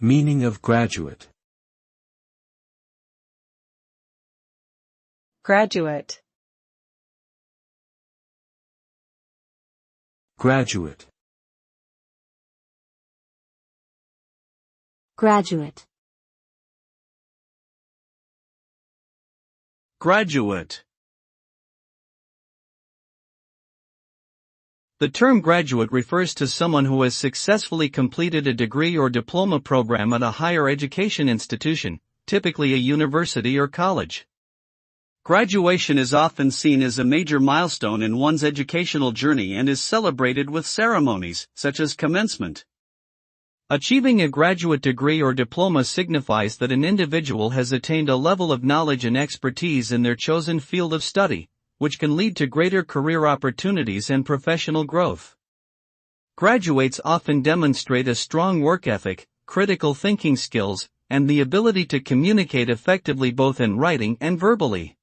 Meaning of graduate. Graduate. Graduate. Graduate. Graduate. The term graduate refers to someone who has successfully completed a degree or diploma program at a higher education institution, typically a university or college. Graduation is often seen as a major milestone in one's educational journey and is celebrated with ceremonies, such as commencement. Achieving a graduate degree or diploma signifies that an individual has attained a level of knowledge and expertise in their chosen field of study, which can lead to greater career opportunities and professional growth. Graduates often demonstrate a strong work ethic, critical thinking skills, and the ability to communicate effectively both in writing and verbally.